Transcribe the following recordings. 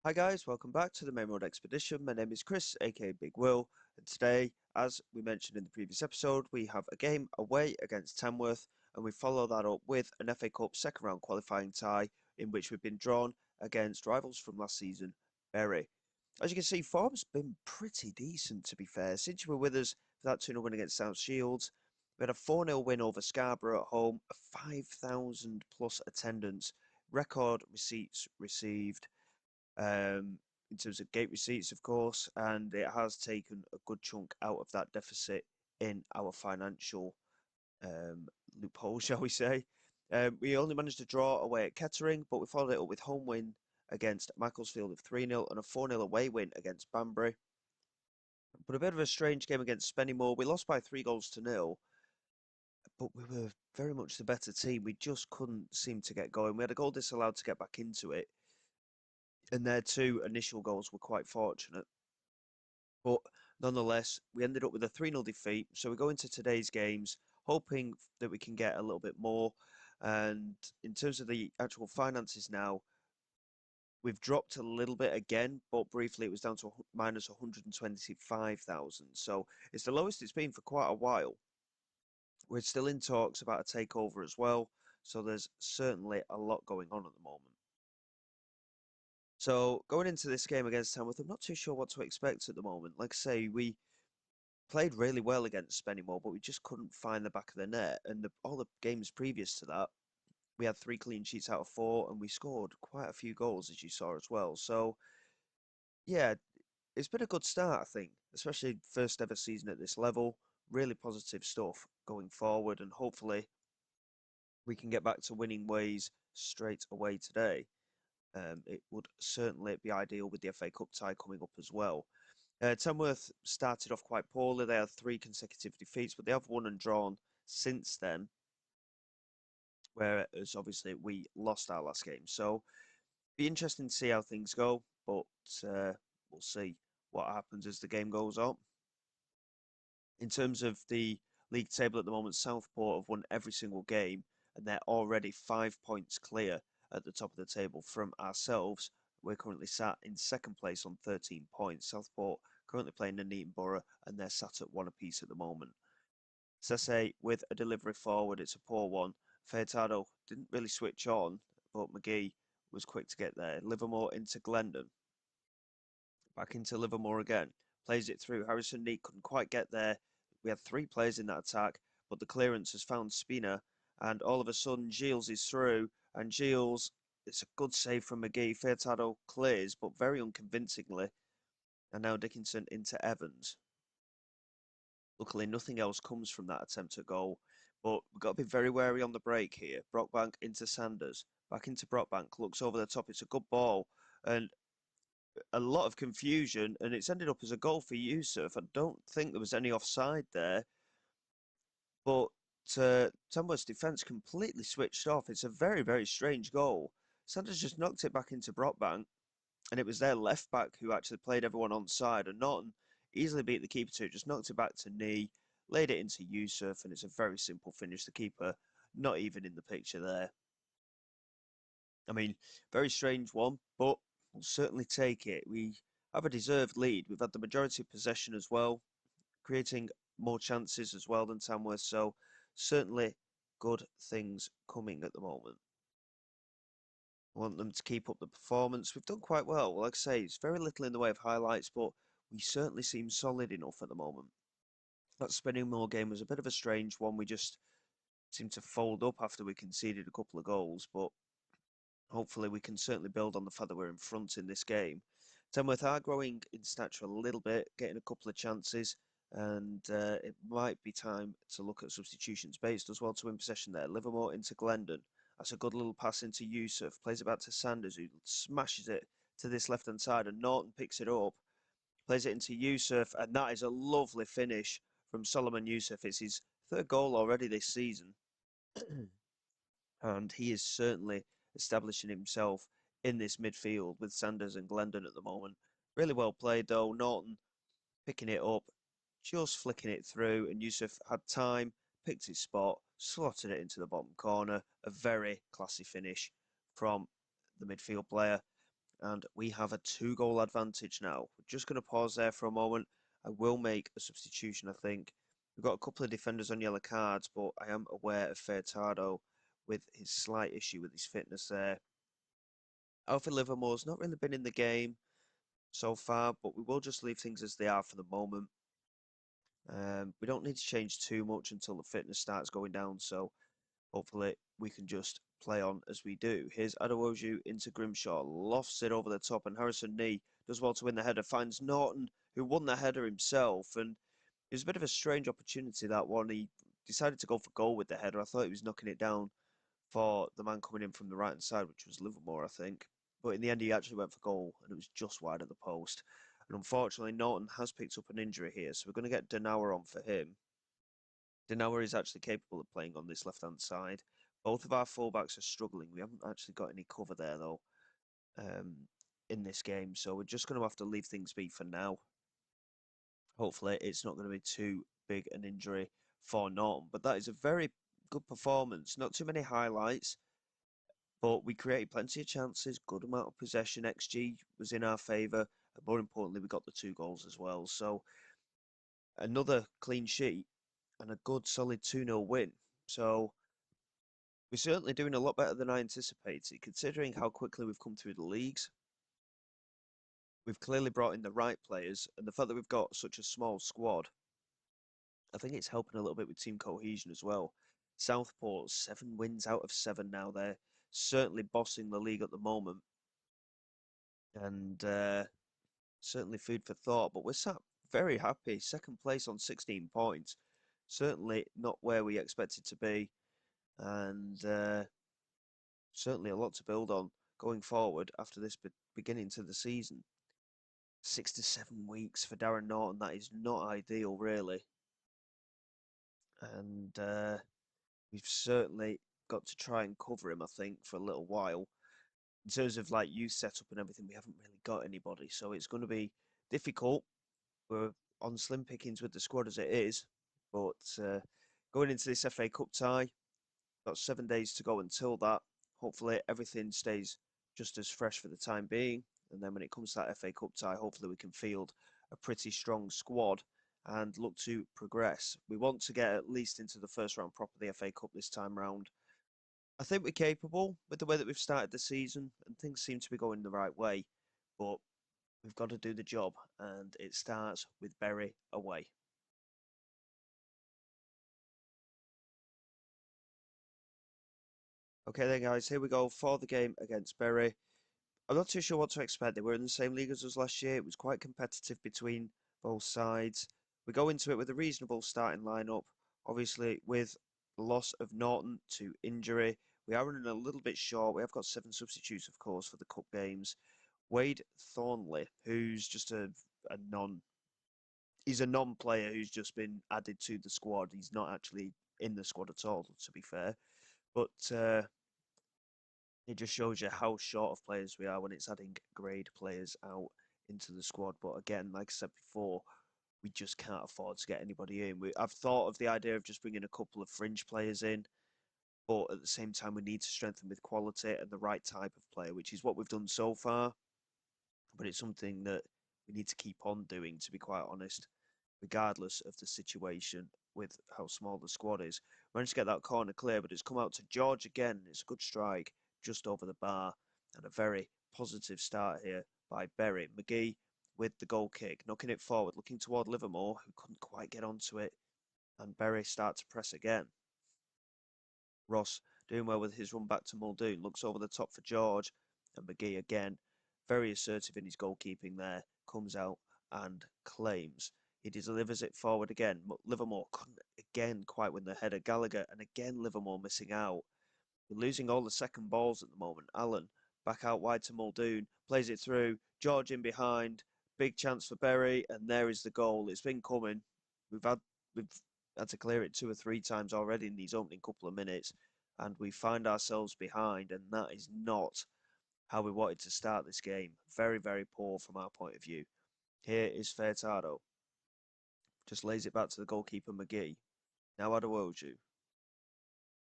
Hi guys, welcome back to the Maine Road Expedition. My name is Chris, aka Big Will, and today, as we mentioned in the previous episode, we have a game away against Tamworth, and we follow that up with an FA Cup second round qualifying tie in which we've been drawn against rivals from last season, Bury. As you can see, form's been pretty decent to be fair. Since you were with us for that 2-0 win against South Shields, we had a 4-0 win over Scarborough at home, a 5,000 plus attendance, record receipts received in terms of gate receipts, of course, and it has taken a good chunk out of that deficit in our financial loophole, shall we say. We only managed to draw away at Kettering, but we followed it up with home win against Macclesfield of 3-0 and a 4-0 away win against Banbury. But a bit of a strange game against Spennymoor. We lost by 3 goals to 0, but we were very much the better team. We just couldn't seem to get going. We had a goal disallowed to get back into it, and their two initial goals were quite fortunate. But nonetheless, we ended up with a 3-0 defeat. So we go into today's games hoping that we can get a little bit more. And in terms of the actual finances now, we've dropped a little bit again, but briefly it was down to minus 125,000. So it's the lowest it's been for quite a while. We're still in talks about a takeover as well. So there's certainly a lot going on at the moment. So going into this game against Tamworth, I'm not too sure what to expect at the moment. Like I say, we played really well against Spennymoor, but we just couldn't find the back of the net. And all the games previous to that, we had 3 clean sheets out of 4, and we scored quite a few goals, as you saw as well. So yeah, it's been a good start, I think, especially first ever season at this level. Really positive stuff going forward, and hopefully we can get back to winning ways straight away today. It would certainly be ideal with the FA Cup tie coming up as well. Tamworth started off quite poorly. They had 3 consecutive defeats, but they have won and drawn since then, whereas obviously we lost our last game. So be interesting to see how things go, but we'll see what happens as the game goes on. In terms of the league table at the moment, Southport have won every single game, and they're already 5 points clear at the top of the table from ourselves. We're currently sat in second place on 13 points. Southport currently playing Nuneaton Borough, and they're sat at 1 apiece at the moment. Sese with a delivery forward, it's a poor one. Furtado didn't really switch on, but McGee was quick to get there. Livermore into Glendon. Back into Livermore again. Plays it through. Harrison Neat couldn't quite get there. We had 3 players in that attack, but the clearance has found Spina, and all of a sudden Gilles is through, and Gilles, it's a good save from McGee. Furtado clears, but very unconvincingly, and now Dickinson into Evans. Luckily, nothing else comes from that attempt at goal, but we've got to be very wary on the break here. Brockbank into Sanders, back into Brockbank, looks over the top. It's a good ball, and a lot of confusion, and it's ended up as a goal for Yusuf. I don't think there was any offside there, but Tamworth's defence completely switched off. It's a very, very strange goal. Sanders just knocked it back into Brockbank, and it was their left back who actually played everyone on side, and Norton easily beat the keeper to it, just knocked it back to knee, laid it into Yusuf, and it's a very simple finish. The keeper not even in the picture there. I mean, very strange one, but we'll certainly take it. We have a deserved lead. We've had the majority of possession as well, creating more chances as well than Tamworth, so certainly good things coming at the moment. I want them to keep up the performance. We've done quite well. Like I say, it's very little in the way of highlights, but we certainly seem solid enough at the moment. That Spennymoor game was a bit of a strange one. We just seemed to fold up after we conceded a couple of goals, but hopefully we can certainly build on the fact that we're in front in this game. Tamworth are growing in stature a little bit, getting a couple of chances, and it might be time to look at substitutions based as well to win possession there. Livermore into Glendon. That's a good little pass into Yusuf. Plays it back to Sanders, who smashes it to this left-hand side, and Norton picks it up. Plays it into Yusuf, and that is a lovely finish from Solomon Yusuf. It's his third goal already this season, and he is certainly establishing himself in this midfield with Sanders and Glendon at the moment. Really well played though. Norton picking it up, just flicking it through, and Yusuf had time, picked his spot, slotted it into the bottom corner. A very classy finish from the midfield player. and we have a 2-goal advantage now. We're just going to pause there for a moment. I will make a substitution, I think. We've got a couple of defenders on yellow cards, but I am aware of Furtado with his slight issue with his fitness there. Alfred Livermore's not really been in the game so far, but we will just leave things as they are for the moment. We don't need to change too much until the fitness starts going down, so hopefully we can just play on as we do. Here's Adewoju into Grimshaw, lofts it over the top, and Harrison Nee does well to win the header, finds Norton, who won the header himself, and it was a bit of a strange opportunity, that one. He decided to go for goal with the header. I thought he was knocking it down for the man coming in from the right-hand side, which was Livermore, I think. But in the end, he actually went for goal, and it was just wide of the post. And unfortunately, Norton has picked up an injury here, so we're going to get Denauer on for him. Denauer is actually capable of playing on this left-hand side. Both of our fullbacks are struggling. We haven't actually got any cover there, though, in this game. So we're just going to have to leave things be for now. Hopefully, it's not going to be too big an injury for Norton. But that is a very good performance. Not too many highlights, but we created plenty of chances, good amount of possession. XG was in our favour. And more importantly, we got the 2 goals as well. So another clean sheet and a good solid 2-0 win. So we're certainly doing a lot better than I anticipated, considering how quickly we've come through the leagues. We've clearly brought in the right players, and the fact that we've got such a small squad, I think it's helping a little bit with team cohesion as well. Southport, 7 wins out of 7 now. They're certainly bossing the league at the moment, and certainly food for thought. But we're sat very happy, second place on 16 points. Certainly not where we expected to be, and certainly a lot to build on going forward after this beginning to the season. 6 to 7 weeks for Darren Norton, that is not ideal, really. And we've certainly got to try and cover him, I think, for a little while. In terms of like youth setup and everything, we haven't really got anybody, so it's going to be difficult. We're on slim pickings with the squad as it is, but going into this FA Cup tie, got 7 days to go until that. Hopefully everything stays just as fresh for the time being. And then when it comes to that FA Cup tie, hopefully we can field a pretty strong squad and look to progress. We want to get at least into the first round proper of the FA Cup this time round. I think we're capable with the way that we've started the season, and things seem to be going the right way. But we've got to do the job, and it starts with Bury away. Okay then guys, here we go for the game against Bury. I'm not too sure what to expect. They were in the same league as us last year. It was quite competitive between both sides. We go into it with a reasonable starting lineup. Obviously, with the loss of Norton to injury, we are running a little bit short. We have got 7 substitutes, of course, for the cup games. Wade Thornley, who's just a non, he's a non-player who's just been added to the squad. He's not actually in the squad at all, to be fair. But it just shows you how short of players we are when it's adding grade players out into the squad. But again, like I said before, we just can't afford to get anybody in. I've thought of the idea of just bringing a couple of fringe players in, but at the same time, we need to strengthen with quality and the right type of player, which is what we've done so far. But it's something that we need to keep on doing, to be quite honest, regardless of the situation with how small the squad is. Managed to get that corner clear, but it's come out to George again. It's a good strike just over the bar, and a very positive start here by Bury. McGee with the goal kick, knocking it forward, looking toward Livermore, who couldn't quite get onto it, and Bury start to press again. Ross doing well with his run back to Muldoon, looks over the top for George, and McGee again, very assertive in his goalkeeping there, comes out and claims. He delivers it forward again. Livermore couldn't again quite win the header. Gallagher, and again Livermore missing out. We're losing all the second balls at the moment. Allen back out wide to Muldoon, plays it through. George in behind, big chance for Bury, and there is the goal. It's been coming. We've had to clear it 2 or 3 times already in these opening couple of minutes, and we find ourselves behind, and that is not how we wanted to start this game. Very, very poor from our point of view. Here is Furtado. Just lays it back to the goalkeeper McGee. Now Adewoju.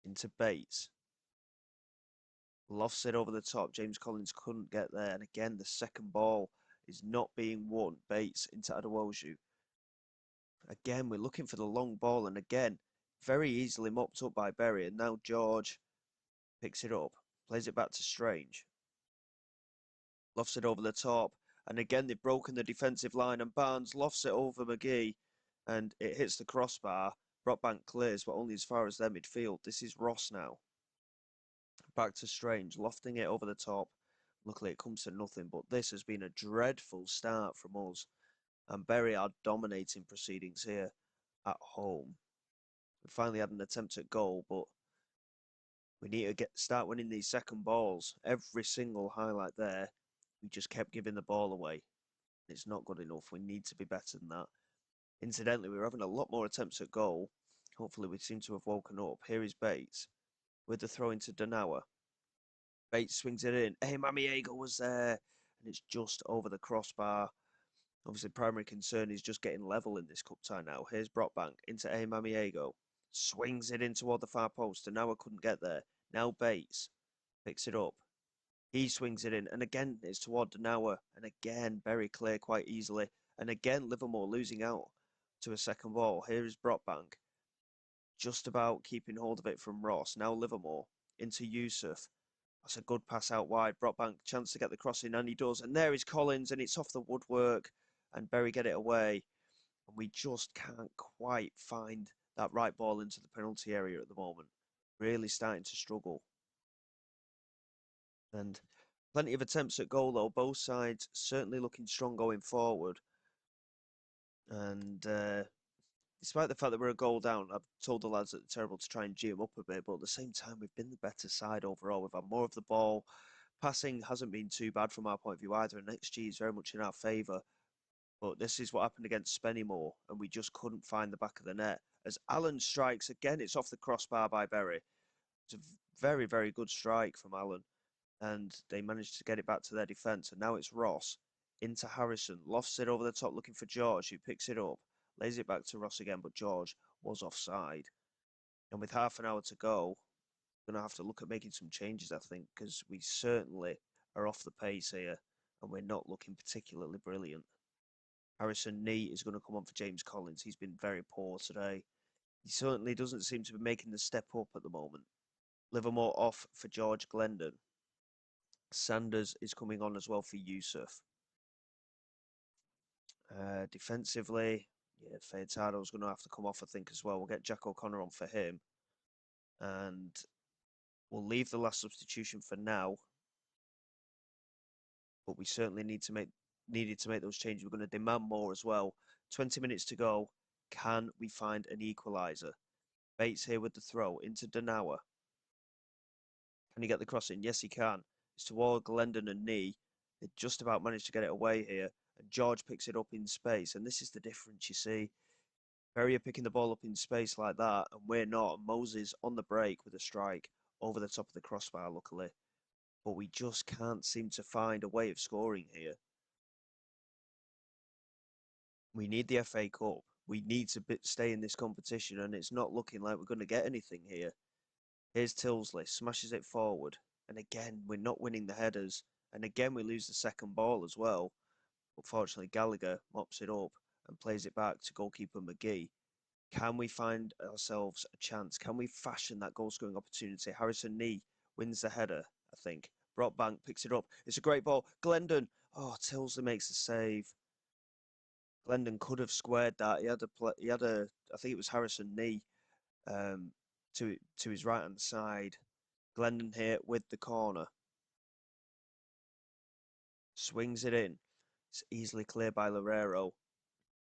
Into Bates. Lofts it over the top. James Collins couldn't get there. And again, the second ball is not being won. Bates into Adewoju. Again, we're looking for the long ball. And again, very easily mopped up by Berry. And now George picks it up. Plays it back to Strange. Lofts it over the top. And again, they've broken the defensive line. And Barnes lofts it over McGee. And it hits the crossbar. Brockbank clears, but only as far as their midfield. This is Ross now. Back to Strange, lofting it over the top. Luckily, it comes to nothing, but this has been a dreadful start from us. And Bury are dominating proceedings here at home. We finally had an attempt at goal, but we need to start winning these second balls. Every single highlight there, we just kept giving the ball away. It's not good enough. We need to be better than that. Incidentally, we were having a lot more attempts at goal. Hopefully, we seem to have woken up. Here is Bates with the throw into Donawa. Bates swings it in. Hey, Mamiego was there. And it's just over the crossbar. Obviously, primary concern is just getting level in this cup tie now. Here's Brockbank into A. Mamiego. Swings it in toward the far post. And now I couldn't get there. Now Bates picks it up. He swings it in. And again, it's toward Donawa. And again, very clear quite easily. And again, Livermore losing out to a second ball. Here is Brockbank. Just about keeping hold of it from Ross. Now Livermore into Yusuf. That's a good pass out wide. Brockbank chance to get the cross in, and he does. And there is Collins, and it's off the woodwork. And Bury get it away. And we just can't quite find that right ball into the penalty area at the moment. Really starting to struggle. And plenty of attempts at goal, though. Both sides certainly looking strong going forward. And despite the fact that we're a goal down, I've told the lads that they're terrible to try and G them up a bit, but at the same time, we've been the better side overall. We've had more of the ball. Passing hasn't been too bad from our point of view either, and XG is very much in our favour. But this is what happened against Spennymoor, and we just couldn't find the back of the net. As Allen strikes, again, it's off the crossbar by Berry. It's a very, very good strike from Allen, and they managed to get it back to their defence. And now it's Ross into Harrison, lofts it over the top looking for George, who picks it up. Lays it back to Ross again, but George was offside. And with half an hour to go, we're going to have to look at making some changes, I think, because we certainly are off the pace here and we're not looking particularly brilliant. Harrison Nee is going to come on for James Collins. He's been very poor today. He certainly doesn't seem to be making the step up at the moment. Livermore off for George Glendon. Sanders is coming on as well for Yusuf. Defensively, yeah, Fayetado's going to have to come off, I think, as well. We'll get Jack O'Connor on for him. And we'll leave the last substitution for now. But we certainly needed to make those changes. We're going to demand more as well. 20 minutes to go. Can we find an equaliser? Bates here with the throw into Donawa. Can he get the cross in? Yes, he can. It's toward Glendon and Nee. They just about managed to get it away here. And George picks it up in space. And this is the difference, you see. Berry are picking the ball up in space like that, and we're not. Moses on the break with a strike over the top of the crossbar, luckily. But we just can't seem to find a way of scoring here. We need the FA Cup. We need to stay in this competition, and it's not looking like we're going to get anything here. Here's Tilsley, smashes it forward. And again, we're not winning the headers. And again, we lose the second ball as well. But fortunately, Gallagher mops it up and plays it back to goalkeeper McGee. Can we find ourselves a chance? Can we fashion that goal-scoring opportunity? Harrison Nee wins the header, I think. Brockbank picks it up. It's a great ball. Glendon. Oh, Tilsley makes the save. Glendon could have squared that. I think it was Harrison Nee to his right-hand side. Glendon here with the corner. Swings it in. It's easily cleared by Lorero.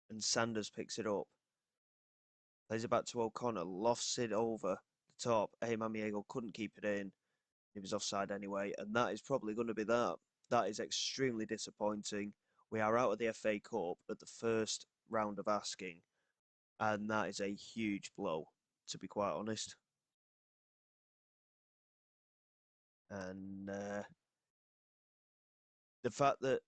And Sanders picks it up. Plays it back to O'Connor. Lofts it over the top. Hey, Mamiego couldn't keep it in. He was offside anyway. And that is probably going to be that. That is extremely disappointing. We are out of the FA Cup at the first round of asking. And that is a huge blow, to be quite honest. And the fact that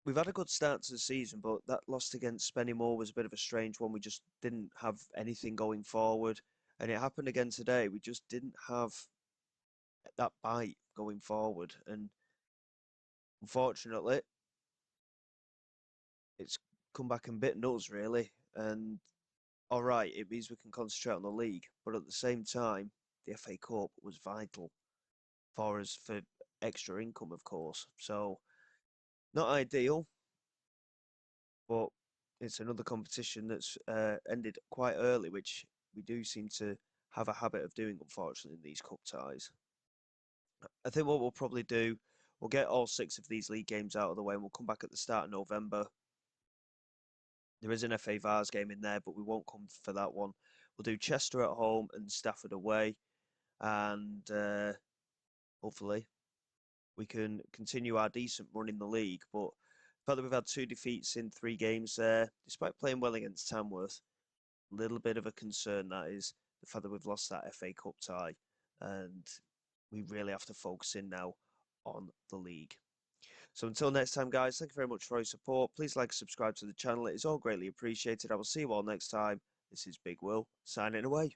we've had a good start to the season, but that loss against Spennymoor was a bit of a strange one. We just didn't have anything going forward. And it happened again today. We just didn't have that bite going forward. And unfortunately, it's come back and bitten us really. And all right, it means we can concentrate on the league, but at the same time, the FA Cup was vital for us for extra income, of course. So not ideal, but it's another competition that's ended quite early, which we do seem to have a habit of doing, unfortunately, in these cup ties. I think what we'll probably do, we'll get all 6 of these league games out of the way, and we'll come back at the start of November. There is an FA Vars game in there, but we won't come for that one. We'll do Chester at home and Stafford away, and hopefully we can continue our decent run in the league. But the fact that we've had 2 defeats in 3 games there, despite playing well against Tamworth, a little bit of a concern that is the fact that we've lost that FA Cup tie, and we really have to focus in now on the league. So until next time, guys, thank you very much for your support. Please like and subscribe to the channel. It is all greatly appreciated. I will see you all next time. This is Big Will, signing away.